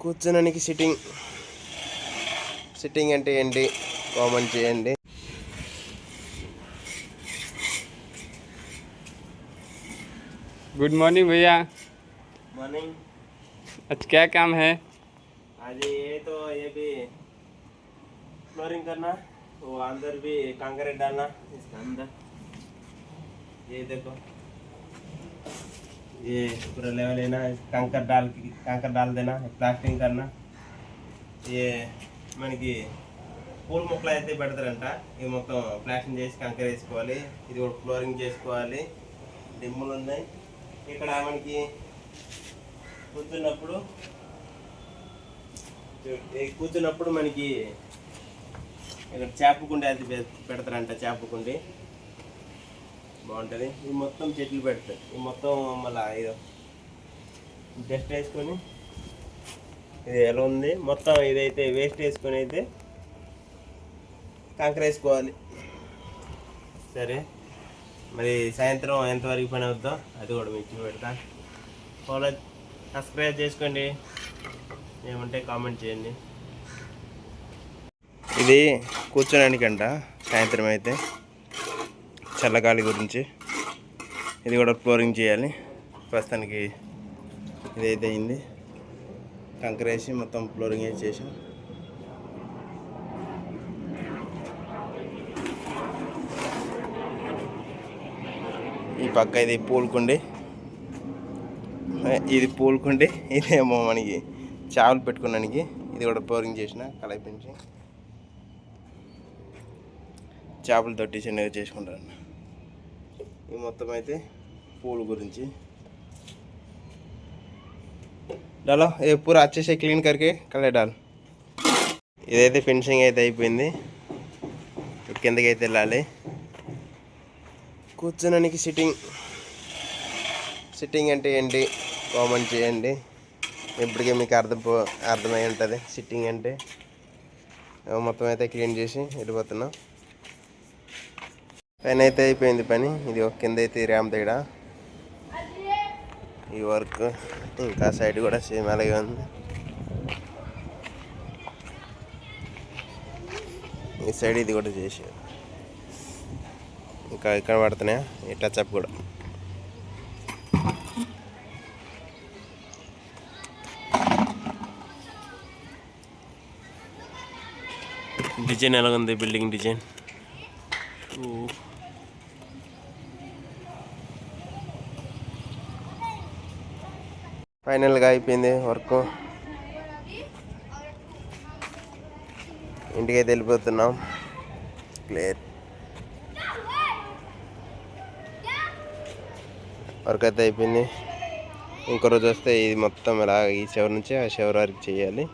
కూర్చోడానికి సిట్టింగ్ అంటే ఏంటి కామెంట్ చేయండి. गुड मॉर्निंग भैया। मॉर्निंग। आज क्या काम है? आज ये भी फ्लोरिंग करना, वो अंदर भी कंकरीट डालना इसके अंदर। ये देखो, ये पूरा लेवल लेना, कंकर डाल देना, प्लास्टिंग करना। ये మనకి పూల మొక్కలు అయితే పెడతారంట, ఇవి మొత్తం ప్లాస్టింగ్ చేసి కంకర వేసుకోవాలి. ఇది కూడా ఫ్లోరింగ్ చేసుకోవాలి. డిమ్ములు ఉన్నాయి ఇక్కడ. మనకి కూర్చున్నప్పుడు మనకి ఇక్కడ చేపకుండి అది పెడతారంట. చేపకుండి బాగుంటుంది. ఇవి మొత్తం చెట్లు పెడతారు. ఇవి మొత్తం మళ్ళీ ఇది డస్ట్ వేసుకొని, ఇది ఎలా ఉంది మొత్తం ఇదైతే వేస్ట్ వేసుకొని అయితే కంకర వేసుకోవాలి. సరే, మరి సాయంత్రం ఎంతవరకు పని అవుద్దాం అది కూడా మీకు పెడతా. ఫాలో, సబ్స్క్రైబ్ చేసుకోండి, ఏమంటే కామెంట్ చేయండి. ఇది కూర్చోడానికంట సాయంత్రం అయితే, చల్లగాలి గురించి. ఇది కూడా ఫ్లోరింగ్ చేయాలి. ప్రస్తుతానికి ఇదైతే అయింది. కంకర వేసి మొత్తం ఫ్లోరింగ్ వేసి చేసాం. ఈ పక్క ఇది పూలుకుండి, ఇదేమో మనకి చేపలు పెట్టుకోవడానికి. ఇది కూడా ఫ్లోరింగ్ చేసిన కలపించి చేపలు తొట్టి చిన్నగా చేసుకుంటారు. ఈ మొత్తం అయితే పూలు గురించి. डालो ये पूरा अच्छे से क्लीन करके कलर डाल. ఇదైతే ఫినిషింగ్ అయితే అయిపోయింది. కిందకి అయితే వెళ్ళాలి. కూర్చోడానికి సిట్టింగ్ అంటే ఏంటి కామెంట్ చేయండి. ఇప్పటికే మీకు అర్థమై ఉంటుంది సిట్టింగ్ అంటే. మొత్తం అయితే క్లీన్ చేసి వెళ్ళిపోతున్నాం. పైన అయితే అయిపోయింది పని. ఇది ఒక కింద అయితే ర్యాంప్ తేడా. ఈ వర్క్ ఇంకా సైడ్ కూడా సేమ్ అలాగే ఉంది. ఈ సైడ్ ఇది కూడా చేసారు. ఇంకా ఇక్కడ పడుతున్నాయా ఈ టచ్అప్ కూడా. డిజైన్ ఎలా ఉంది, బిల్డింగ్ డిజైన్. ఫైనల్గా అయిపోయింది వర్క్. ఇంటికైతే వెళ్ళిపోతున్నాం. క్లియర్ వర్క్ అయితే అయిపోయింది. ఇంకో రోజు వస్తే ఇది మొత్తం ఇలా ఈ చివరి నుంచి ఆ చివరి వరకు చేయాలి.